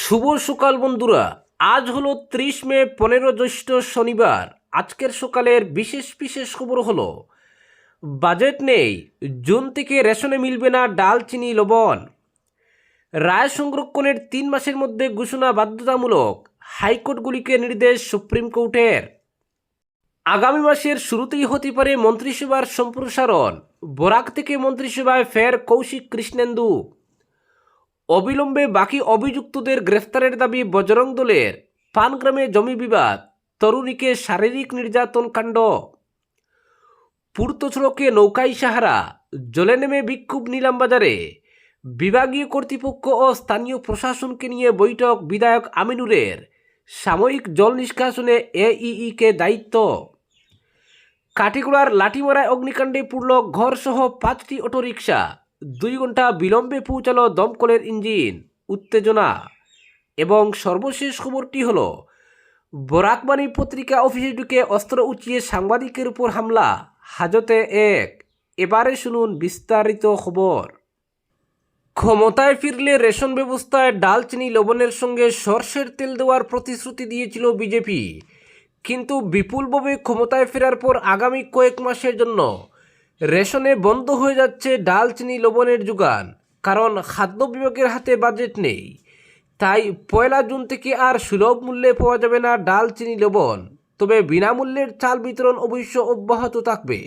শুভ সকাল বন্ধুরা। আজ হলো 30 মে 15 জ্যৈষ্ঠ শনিবার। আজকের সকালের বিশেষ বিশেষ খবর হলো বাজেট নেই, জুন থেকে রেশনে মিলবে না ডাল, চিনি, লবণ। রায় সংরক্ষণের 3 মাসের মধ্যে ঘোষণা বাধ্যতামূলক, হাইকোর্টগুলিকে নির্দেশ সুপ্রিম কোর্টের। আগামী মাসের শুরুতেই হতে পারে মন্ত্রিসভার সম্প্রসারণ, বরাক থেকে মন্ত্রিসভায় ফের কৌশিক কৃষ্ণেন্দু। অবিলম্বে বাকি অভিযুক্তদের গ্রেফতারের দাবি বজরং দলের। পানগ্রামে জমি বিবাদ, তরুণীকে শারীরিক নির্যাতন কাণ্ড। পূর্ত সড়কে নৌকাই সাহারা, জলে নেমে বিক্ষোভ নিলামবাজারে। বিভাগীয় কর্তৃপক্ষ ও স্থানীয় প্রশাসনকে নিয়ে বৈঠক বিধায়ক আমিনুরের। সাময়িক জল নিষ্কাশনে এইইকে দায়িত্ব। কাটিগড়ার লাঠিমারায় অগ্নিকাণ্ডে পুড়ল ঘরসহ 5টি অটোরিকশা। 2 ঘন্টা বিলম্বে পৌঁছালো দমকলের ইঞ্জিন। উত্তেজনা। এবং সর্বশেষ খবরটি হলো বরাকবাণী পত্রিকা অফিসে ঢুকে অস্ত্র উঁচিয়ে সাংবাদিকের উপর হামলা, হাজতে 1। এবারে শুনুন বিস্তারিত খবর। ক্ষমতায় ফিরলে রেশন ব্যবস্থায় ডাল, চিনি, লবণের সঙ্গে সরষের তেল দেওয়ার প্রতিশ্রুতি দিয়েছিল বিজেপি। কিন্তু বিপুলভাবে ক্ষমতায় ফেরার পর আগামী কয়েক মাসের জন্য রেশনে বন্ধ হয়ে যাচ্ছে ডাল, চিনি, লবণের যোগান। কারণ খাদ্য বিভাগের হাতে বাজেট নেই। তাই 1 জুন থেকে আর সুলভ মূল্যে পাওয়া যাবে না ডাল, চিনি, লবণ। তবে বিনামূল্যের চাল বিতরণ অবশ্য অব্যাহত থাকবে।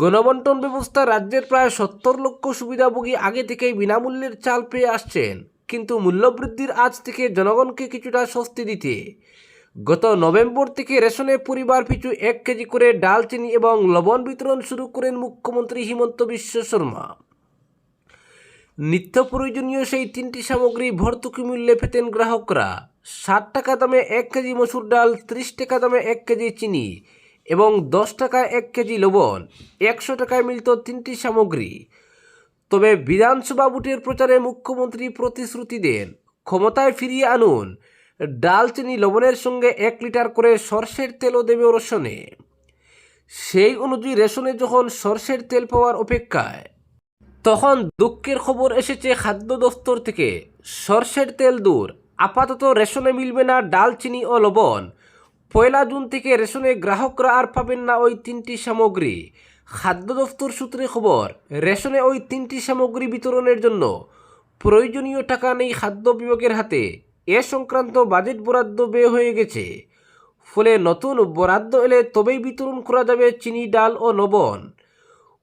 গণবন্টন ব্যবস্থা রাজ্যের প্রায় 70 লক্ষ সুবিধাভোগী আগে থেকেই বিনামূল্যের চাল পেয়ে আসছেন। কিন্তু মূল্যবৃদ্ধির আজ থেকে জনগণকে কিছুটা স্বস্তি দিতে গত নভেম্বর থেকে রেশনে পরিবার পিছু 1 কেজি করে ডাল, চিনি এবং লবণ বিতরণ শুরু করেন মুখ্যমন্ত্রী হিমন্ত বিশ্ব শর্মা। নিত্য প্রয়োজনীয় সেই 3টি সামগ্রী ভর্তুকি মূল্যে পেতেন গ্রাহকরা। 60 টাকা দামে 1 কেজি মসুর ডাল, 30 টাকা দামে 1 কেজি চিনি এবং 10 টাকায় 1 কেজি লবণ। 100 টাকায় মিলত 3টি সামগ্রী। তবে বিধানসভা ভোটের প্রচারে মুখ্যমন্ত্রী প্রতিশ্রুতি দেন, ক্ষমতায় ফিরিয়ে আনুন, ডাল, চিনি, লবণের সঙ্গে 1 লিটার করে সরষের তেলও দেবে রেশনে। সেই অনুযায়ী রেশনে যখন সরষের তেল পাওয়ার অপেক্ষায়, তখন দুঃখের খবর এসেছে খাদ্য দফতর থেকে। সরষের তেল দূর, আপাতত রেশনে মিলবে না ডাল, চিনি ও লবণ। 1 জুন থেকে রেশনে গ্রাহকরা আর পাবেন না ওই 3টি সামগ্রী। খাদ্য দফতর সূত্রে খবর, রেশনে ওই 3টি সামগ্রী বিতরণের জন্য প্রয়োজনীয় টাকা নেই খাদ্য বিভাগের হাতে। এ সংক্রান্ত বাজেট বরাদ্দ ব্যয় হয়ে গেছে। ফলে নতুন বরাদ্দ এলে তবেই বিতরণ করা যাবে চিনি, ডাল ও লবণ।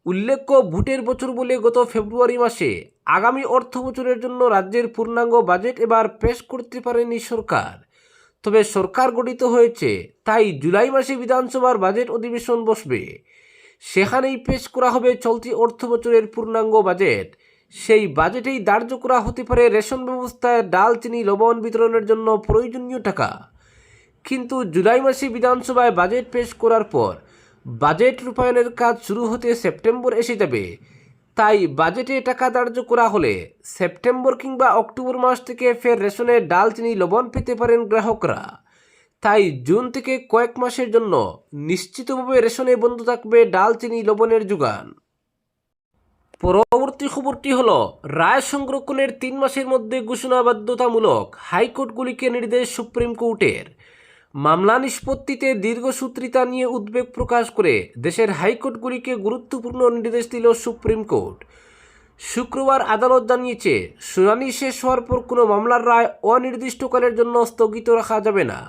উল্লেখ্য, ভোটের বছর বলে গত ফেব্রুয়ারি মাসে আগামী অর্থ বছরের জন্য রাজ্যের পূর্ণাঙ্গ বাজেট এবার পেশ করতে পারেনি সরকার। তবে সরকার গঠিত হয়েছে, তাই জুলাই মাসে বিধানসভার বাজেট অধিবেশন বসবে। সেখানেই পেশ করা হবে চলতি অর্থ বছরের পূর্ণাঙ্গ বাজেট। সেই বাজেটেই ধার্য করা হতে পারে রেশন ব্যবস্থায় ডাল, চিনি, লবণ বিতরণের জন্য প্রয়োজনীয় টাকা। কিন্তু জুলাই মাসে বিধানসভায় বাজেট পেশ করার পর বাজেট রূপায়ণের কাজ শুরু হতে সেপ্টেম্বর এসে যাবে। তাই বাজেটে টাকা ধার্য করা হলে সেপ্টেম্বর কিংবা অক্টোবর মাস থেকে ফের রেশনে ডাল, চিনি, লবণ পেতে পারেন গ্রাহকরা। তাই জুন থেকে কয়েক মাসের জন্য নিশ্চিতভাবে রেশনে বন্ধ থাকবে ডাল, চিনি, লবণের যোগান। পরবর্তী খবরটি হলো রায় সংরক্ষণের 3 মাসের মধ্যে ঘোষণা বাধ্যতামূলক, হাইকোর্টগুলিকে নির্দেশ সুপ্রিম কোর্টের। মামলা নিষ্পত্তিতে দীর্ঘসূত্রিতা নিয়ে উদ্বেগ প্রকাশ করে দেশের হাইকোর্টগুলিকে গুরুত্বপূর্ণ নির্দেশ দিল সুপ্রিম কোর্ট। শুক্রবার আদালত জানিয়েছে, শুনানি শেষ হওয়ার পর কোনো মামলার রায় অনির্দিষ্টকালের জন্য স্থগিত রাখা যাবে না।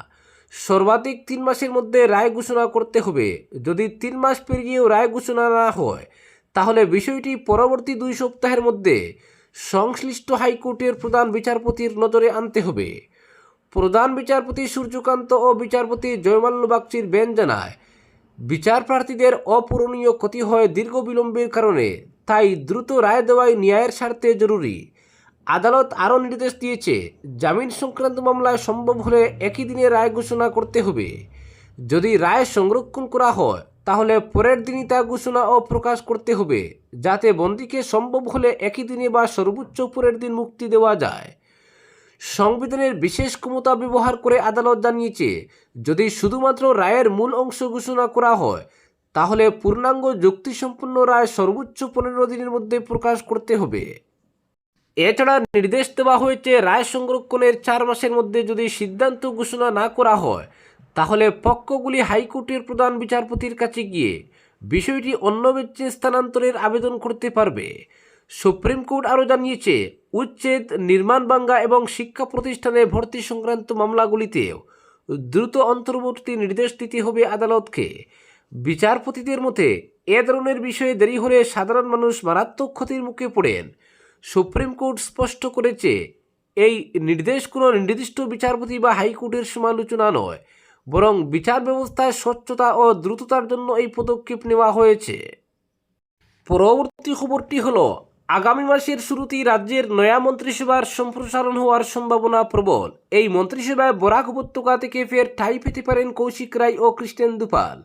সর্বাধিক 3 মাসের মধ্যে রায় ঘোষণা করতে হবে। যদি 3 মাস পেরিয়েও রায় ঘোষণা না হয়, তাহলে বিষয়টি পরবর্তী 2 সপ্তাহের মধ্যে সংশ্লিষ্ট হাইকোর্টের প্রধান বিচারপতির নজরে আনতে হবে। প্রধান বিচারপতি সূর্যকান্ত ও বিচারপতি জয়মাল্য বাগচির বেঞ্চ জানায়, বিচার প্রার্থীদের অপূরণীয় ক্ষতি হয় দীর্ঘ বিলম্বের কারণে, তাই দ্রুত রায় দেওয়াই ন্যায়ের স্বার্থে জরুরি। আদালত আরও নির্দেশ দিয়েছে, জামিন সংক্রান্ত মামলায় সম্ভব হলে একই দিনে রায় ঘোষণা করতে হবে। যদি রায় সংরক্ষণ করা হয়, তাহলে পরের দিনই তা ঘোষণা ও প্রকাশ করতে হবে, যাতে বন্দীকে সম্ভব হলে একই দিনে বা সর্বোচ্চ পরের দিন মুক্তি দেওয়া যায়। সংবিধানের বিশেষ ক্ষমতা ব্যবহার করে আদালত জানিয়েছে, যদি শুধুমাত্র রায়ের মূল অংশ ঘোষণা করা হয়, তাহলে পূর্ণাঙ্গ যুক্তিসম্পন্ন রায় সর্বোচ্চ 15 দিনের মধ্যে প্রকাশ করতে হবে। এছাড়া নির্দেশ দেওয়া হয়েছে রায় সংরক্ষণের 4 মাসের মধ্যে যদি সিদ্ধান্ত ঘোষণা না করা হয় তাহলে পক্ষগুলি হাইকোর্টের প্রধান বিচারপতির কাছে গিয়ে বিষয়টি অন্য বেঞ্চে স্থানান্তরের আবেদন করতে পারবে। সুপ্রিম কোর্ট আরও জানিয়েছে উচ্ছেদ, নির্মাণ ভাঙা এবং শিক্ষা প্রতিষ্ঠানে ভর্তি সংক্রান্ত মামলাগুলিতেও দ্রুত অন্তর্বর্তী নির্দেশ দিতে হবে আদালতকে। বিচারপতিদের মতে এ ধরনের বিষয়ে দেরি হলে সাধারণ মানুষ মারাত্মক ক্ষতির মুখে পড়েন। সুপ্রিম কোর্ট স্পষ্ট করেছে এই নির্দেশ কোনো নির্দিষ্ট বিচারপতি বা হাইকোর্টের সমালোচনা নয়, বরং বিচার ব্যবস্থায় স্বচ্ছতা ও দ্রুততার জন্য এই পদক্ষেপ নেওয়া হয়েছে। পরবর্তী খবরটি হলো আগামী মাসের শুরুতেই রাজ্যের নয়া মন্ত্রিসভার সম্প্রসারণ হওয়ার সম্ভাবনা প্রবল। এই মন্ত্রিসভায় বরাক উপত্যকা থেকে ফের ঠাঁই পেতে পারেন কৌশিক রায় ও কৃষ্ণেন্দু পাল,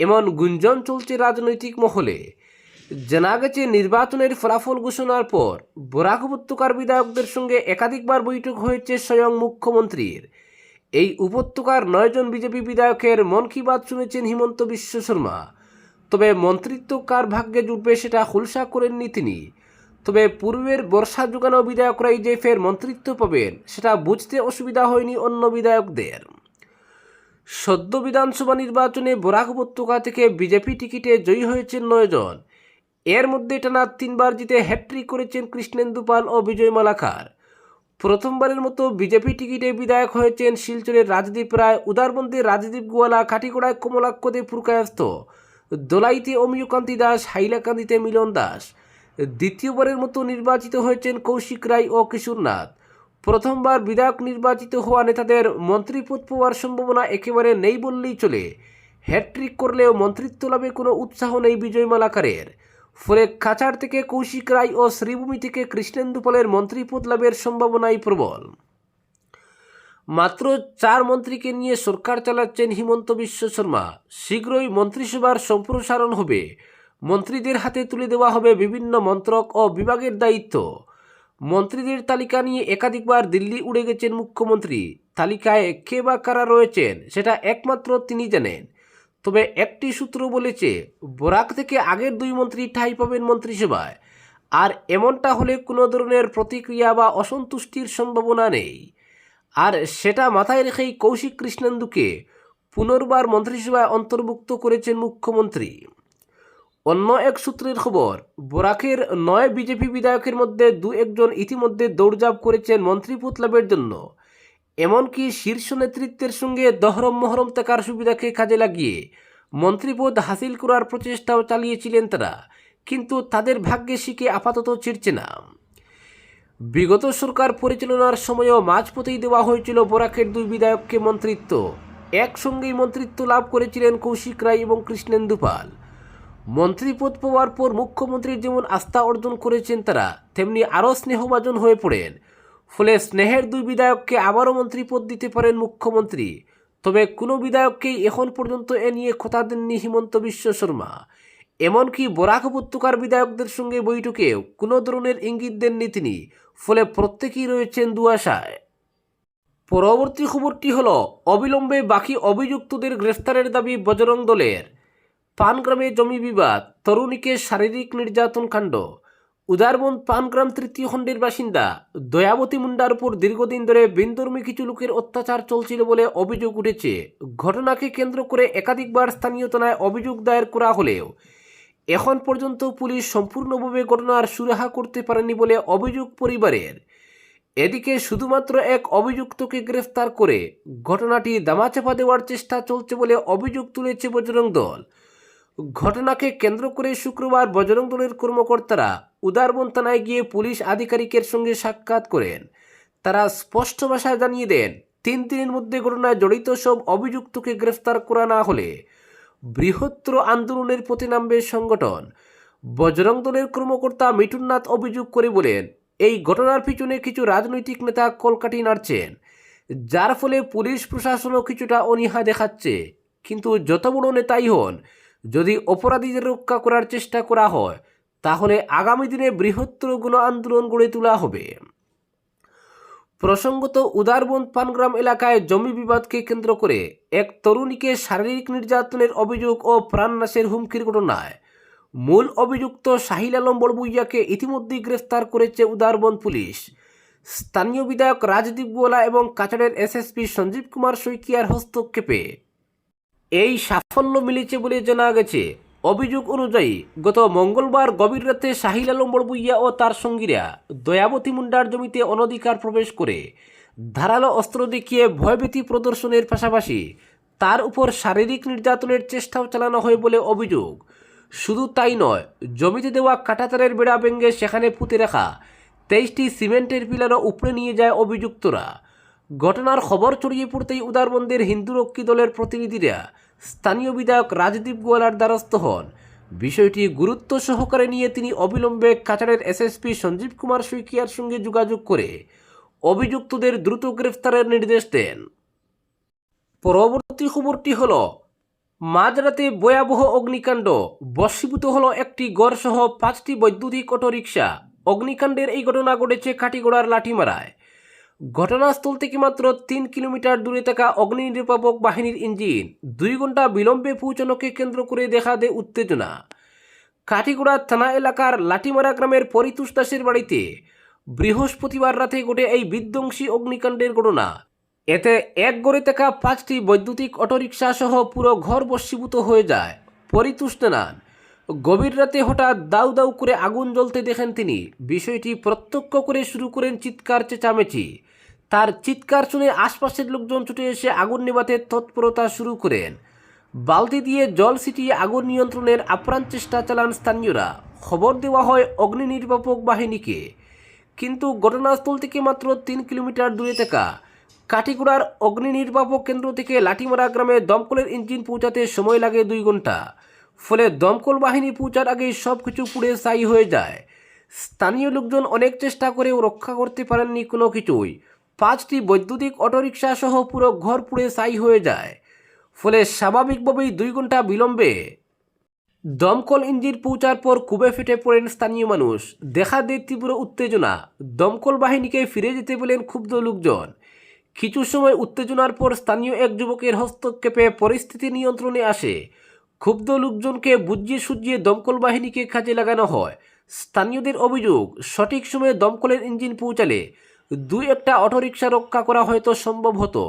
এমন গুঞ্জন চলছে রাজনৈতিক মহলে। জানা গেছে নির্বাচনের ফলাফল ঘোষণার পর বরাক উপত্যকার বিধায়কদের সঙ্গে একাধিকবার বৈঠক হয়েছে স্বয়ং মুখ্যমন্ত্রীর। এই উপত্যকার 9 জন বিজেপি বিধায়কের মন কি বাত শুনেছেন হিমন্ত বিশ্ব শর্মা। তবে মন্ত্রিত্ব কার ভাগ্যে জুটবে সেটা খুলসা করেননি তিনি। তবে পূর্বের বর্ষা যোগানো বিধায়করাই যে ফের মন্ত্রিত্ব পাবেন সেটা বুঝতে অসুবিধা হয়নি অন্য বিধায়কদের। সদ্য বিধানসভা নির্বাচনে বরাক উপত্যকা থেকে বিজেপি টিকিটে জয়ী হয়েছেন 9 জন। এর মধ্যে টানা 3 বার জিতে হ্যাট্রিক করেছেন কৃষ্ণেন্দু পাল ও বিজয় মালাকার। প্রথমবারের মতো বিজেপি টিকিটে বিধায়ক হয়েছেন শিলচরের রাজদীপ রায়, উদারবন্দে রাজদীপ গোয়ালা, কাঠিগড়ায় কমলাক্ষদে পুরকায়স্থ, দোলাইতে অমিয়কান্তি দাস, হাইলাকান্দিতে মিলন দাস। দ্বিতীয়বারের মতো নির্বাচিত হয়েছেন কৌশিক রায় ও কিশোরনাথ। প্রথমবার বিধায়ক নির্বাচিত হওয়া নেতাদের মন্ত্রীপদ পাওয়ার সম্ভাবনা একেবারে নেই বললেই চলে। হ্যাট্রিক করলেও মন্ত্রিত্ব লাভে কোনো উৎসাহ নেই বিজয় মালাকারের। ফলে কাছাড় থেকে কৌশিক রায় ও শ্রীভূমি থেকে কৃষ্ণেন্দু পালের মন্ত্রীপদ লাভের সম্ভাবনাই প্রবল। মাত্র 4 মন্ত্রীকে নিয়ে সরকার চালাচ্ছেন হিমন্ত বিশ্ব শর্মা। শীঘ্রই মন্ত্রিসভার সম্প্রসারণ হবে। মন্ত্রীদের হাতে তুলে দেওয়া হবে বিভিন্ন মন্ত্রক ও বিভাগের দায়িত্ব। মন্ত্রীদের তালিকা নিয়ে একাধিকবার দিল্লি উড়ে গেছেন মুখ্যমন্ত্রী। তালিকায় কে বা কারা রয়েছেন সেটা একমাত্র তিনি জানেন। তবে একটি সূত্র বলেছে বরাক থেকে আগের 2 মন্ত্রী ঠাঁই পাবেন মন্ত্রিসভায়। আর এমনটা হলে কোনো ধরনের প্রতিক্রিয়া বা অসন্তুষ্টির সম্ভাবনা নেই। আর সেটা মাথায় রেখেই কৌশিক কৃষ্ণেন্দুকে পুনর্বার মন্ত্রিসভায় অন্তর্ভুক্ত করেছেন মুখ্যমন্ত্রী। অন্য এক সূত্রের খবর, বরাকের 9 বিজেপি বিধায়কের মধ্যে 2-1 জন ইতিমধ্যে দৌড়ঝাঁপ করেছেন মন্ত্রীপদ লাভের জন্য। এমনকি শীর্ষ নেতৃত্বের সঙ্গে দহরম মহরম থাকার সুবিধাকে কাজে লাগিয়ে মন্ত্রীপদ হাসিল করার প্রচেষ্টাও চালিয়েছিলেন তারা, কিন্তু তাদের ভাগ্যে শিখে আপাতত চিরছে না। বিগত সরকার পরিচালনার সময়ও মাঝপথেই দেওয়া হয়েছিল বরাকের 2 বিধায়ককে মন্ত্রিত্ব। একসঙ্গেই মন্ত্রিত্ব লাভ করেছিলেন কৌশিক রায় এবং কৃষ্ণেন্দু পাল। মন্ত্রীপদ পাওয়ার পর মুখ্যমন্ত্রীর যেমন আস্থা অর্জন করেছেন তারা, তেমনি আরও স্নেহভাজন হয়ে পড়েন। ফলে স্নেহের 2 বিধায়ককে আবারও মন্ত্রীপদ দিতে পারেন মুখ্যমন্ত্রী। তবে কোনো বিধায়ককেই এখন পর্যন্ত এ নিয়ে কথা দেননি হিমন্ত বিশ্ব শর্মা। এমনকি বরাক উপত্যকার বিধায়কদের সঙ্গে বৈঠকেও কোনো ধরনের ইঙ্গিত দেননি তিনি। ফলে প্রত্যেকেই রয়েছেন দুআশায়। পরবর্তী খবরটি হলো অবিলম্বে বাকি অভিযুক্তদের গ্রেফতারের দাবি বজরং দলের। পানগ্রামে জমি বিবাদ, তরুণীকে শারীরিক নির্যাতন কাণ্ড। উদারবন পানগ্রাম 3য় খণ্ডের বাসিন্দা দয়াবতী মুন্ডার উপর দীর্ঘদিন ধরে বিনধর্মী কিছু লোকের অত্যাচার চলছিল বলে অভিযোগ উঠেছে। ঘটনাকে কেন্দ্র করে একাধিকবার স্থানীয় থানায় অভিযোগ দায়ের করা হলেও এখন পর্যন্ত পুলিশ সম্পূর্ণভাবে ঘটনার সুরাহা করতে পারেনি বলে অভিযোগ পরিবারের। এদিকে শুধুমাত্র এক অভিযুক্তকে গ্রেফতার করে ঘটনাটি দামাচাপা দেওয়ার চেষ্টা চলছে বলে অভিযোগ তুলেছে বজরং দল। ঘটনাকে কেন্দ্র করে শুক্রবার বজরং দলের কর্মকর্তারা উদারবন থানায় গিয়ে পুলিশ আধিকারিকের সঙ্গে সাক্ষাৎ করেন। তারা স্পষ্ট ভাষায় জানিয়ে দেন 3 দিনের মধ্যে ঘটনায় জড়িত সব অভিযুক্তকে গ্রেফতার করা না হলে বৃহত্তর আন্দোলনের পথে নামবে সংগঠন। বজরং দলের কর্মকর্তা মিঠুননাথ অভিযোগ করে বলেন, এই ঘটনার পিছনে কিছু রাজনৈতিক নেতা কলকাঠি নাড়ছেন, যার ফলে পুলিশ প্রশাসনও কিছুটা অনীহা দেখাচ্ছে। কিন্তু যত বড় নেতাই হন, যদি অপরাধীদের রক্ষা করার চেষ্টা করা হয় তাহলে আগামী দিনে বৃহত্তর গণ আন্দোলন গড়ে তোলা হবে। প্রসঙ্গত, উদারবন পানগ্রাম এলাকায় জমি বিবাদকে কেন্দ্র করে এক তরুণীকে শারীরিক নির্যাতনের অভিযোগ ও প্রাণনাশের হুমকির ঘটনায় মূল অভিযুক্ত শাহিল আলম বড়বুইয়াকে ইতিমধ্যেই গ্রেফতার করেছে উদারবন পুলিশ। স্থানীয় বিধায়ক রাজদীপ গোয়ালা এবং কাছাড়ের এসএসপি সঞ্জীব কুমার শইকিয়ার হস্তক্ষেপে এই সাফল্য মিলেছে বলে জানা গেছে। অভিযোগ অনুযায়ী গত মঙ্গলবার গভীর রাতে শাহিল আলম বড়বুইয়া ও তার সঙ্গীরা দয়াবতী মুন্ডার জমিতে অনধিকার প্রবেশ করে ধারালো অস্ত্র দেখিয়ে ভয়ভীতি প্রদর্শনের পাশাপাশি তার উপর শারীরিক নির্যাতনের চেষ্টাও চালানো হয় বলে অভিযোগ। শুধু তাই নয়, জমিতে দেওয়া কাঁটাতারের বেড়া ভেঙে সেখানে পুঁতে রাখা 23টি সিমেন্টের পিলারও উপড়ে নিয়ে যায় অভিযুক্তরা। ঘটনার খবর ছড়িয়ে পড়তেই উদারবন্দের হিন্দুরক্ষী দলের প্রতিনিধিরা স্থানীয় বিধায়ক রাজদীপ গোয়ালার দ্বারস্থ হন। বিষয়টি গুরুত্ব সহকারে নিয়ে তিনি অবিলম্বে কাছাড়ের এসএসপি সঞ্জীব কুমার শইকিয়ার সঙ্গে যোগাযোগ করে অভিযুক্তদের দ্রুত গ্রেফতারের নির্দেশ দেন। পরবর্তী খবরটি হল, মাঝরাতে ভয়াবহ অগ্নিকাণ্ড, ভস্মীভূত হল একটি গড়সহ 5টি বৈদ্যুতিক অটোরিকশা। অগ্নিকাণ্ডের এই ঘটনা ঘটেছে কাটিগড়ার লাঠিমারায়। ঘটনাস্থল থেকে মাত্র 3 কিলোমিটার দূরে থাকা অগ্নি নির্বাপক বাহিনীর ইঞ্জিন 2 ঘন্টা বিলম্বে পৌঁছানোকে কেন্দ্র করে দেখা দেয় উত্তেজনা। কাটিগড়া থানা এলাকার লাঠিমারা গ্রামের পরিতোষ দাসের বাড়িতে বৃহস্পতিবার রাতে ঘটে এই বিধ্বংসী অগ্নিকাণ্ডের ঘটনা। এতে এক গড়ে থাকা 5টি বৈদ্যুতিক অটোরিকশা সহ পুরো ঘর ভস্মীভূত হয়ে যায়। পরিতোষ জানান, গভীর রাতে হঠাৎ দাউ দাউ করে আগুন জ্বলতে দেখেন তিনি। বিষয়টি প্রত্যক্ষ করে শুরু করেন চিৎকার চেঁচামেচি। তার চিৎকার শুনে আশপাশের লোকজন ছুটে এসে আগুন নেভাতে তৎপরতা শুরু করেন। বালতি দিয়ে জল ছিটিয়ে আগুন নিয়ন্ত্রণের আপ্রাণ চেষ্টা চালান স্থানীয়রা। খবর দেওয়া হয় অগ্নি নির্বাপক বাহিনীকে, কিন্তু ঘটনাস্থল থেকে মাত্র 3 কিলোমিটার দূরে থাকা কাটিগড়ার অগ্নি নির্বাপক কেন্দ্র থেকে লাঠিমারা গ্রামে দমকলের ইঞ্জিন পৌঁছাতে সময় লাগে 2 ঘন্টা। ফলে দমকল বাহিনী পৌঁছার আগেই সব কিছু পুড়ে ছাই হয়ে যায়। স্থানীয় লোকজন অনেক চেষ্টা করেও রক্ষা করতে পারেননি কোনো কিছুই। 5টি বৈদ্যুতিক অটোরিকশা সহ পুরো ঘর পুড়ে ছাই হয়ে যায়। ফলে স্বাভাবিকভাবেই 2 ঘন্টা বিলম্বে দমকল ইঞ্জিন পৌঁছার পর কুবে ফেটে পড়েন স্থানীয় মানুষ। দেখা দেয় তীব্র উত্তেজনা। দমকল বাহিনীকে ফিরে যেতে বলেন ক্ষুব্ধ লোকজন। কিছু সময় উত্তেজনার পর স্থানীয় এক যুবকের হস্তক্ষেপে পরিস্থিতি নিয়ন্ত্রণে আসে। ক্ষুব্ধ লোকজনকে বুঝিয়ে সুঝিয়ে দমকল বাহিনীকে কাজে লাগানো হয়। স্থানীয়দের অভিযোগ, সঠিক সময়ে দমকলের ইঞ্জিন পৌঁছালে 2-1টা অটোরিকশা রক্ষা করা হয়তো সম্ভব হতো,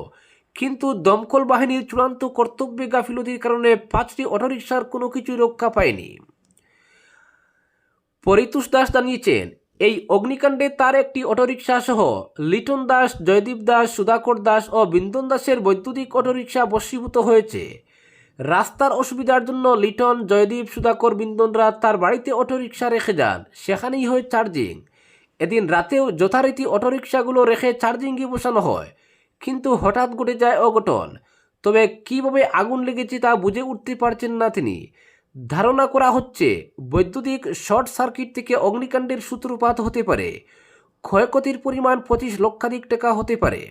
কিন্তু দমকল বাহিনীর চূড়ান্ত কর্তব্যে গাফিলতির কারণে 5টি অটোরিকশার কোনো কিছুই রক্ষা পায়নি। পরিতোষ দাস জানিয়েছেন, এই অগ্নিকাণ্ডে তার একটি অটোরিকশা সহ লিটন দাস, জয়দীপ দাস, সুধাকর দাস ও বিন্দন দাসের বৈদ্যুতিক অটোরিকশা ভস্মীভূত হয়েছে। রাস্তার অসুবিধার জন্য লিটন, জয়দীপ, সুধাকর, বিন্দনরা তার বাড়িতে অটোরিকশা রেখে যান। সেখানেই হয় চার্জিং। এদিন রাতেও যথারীতি অটোরিকশাগুলো রেখে চার্জিংয়ে বসানো হয়, কিন্তু হঠাৎ ঘটে যায় অঘটন। তবে কিভাবে আগুন লেগেছে তা বুঝে উঠতে পারছেন না তিনি। ধারণা করা হচ্ছে বৈদ্যুতিক শর্ট সার্কিট থেকে অগ্নিকাণ্ডের সূত্রপাত হতে পারে। ক্ষয়ক্ষতির পরিমাণ 25 লক্ষাধিক টাকা হতে পারে।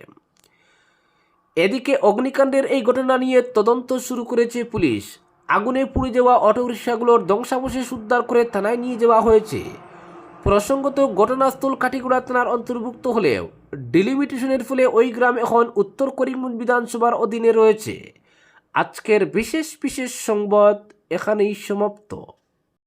এদিকে অগ্নিকাণ্ডের এই ঘটনা নিয়ে তদন্ত শুরু করেছে পুলিশ। আগুনে পুড়ে যাওয়া অটোরিকশাগুলোর ধ্বংসাবশেষ উদ্ধার করে থানায় নিয়ে যাওয়া হয়েছে। প্রসঙ্গত, ঘটনাস্থল কাটিগড়া থানার অন্তর্ভুক্ত হলেও ডিলিমিটেশনের ফলে ওই গ্রাম এখন উত্তর করিমগঞ্জ বিধানসভার অধীনে রয়েছে। আজকের বিশেষ সংবাদ এখানেই সমাপ্ত।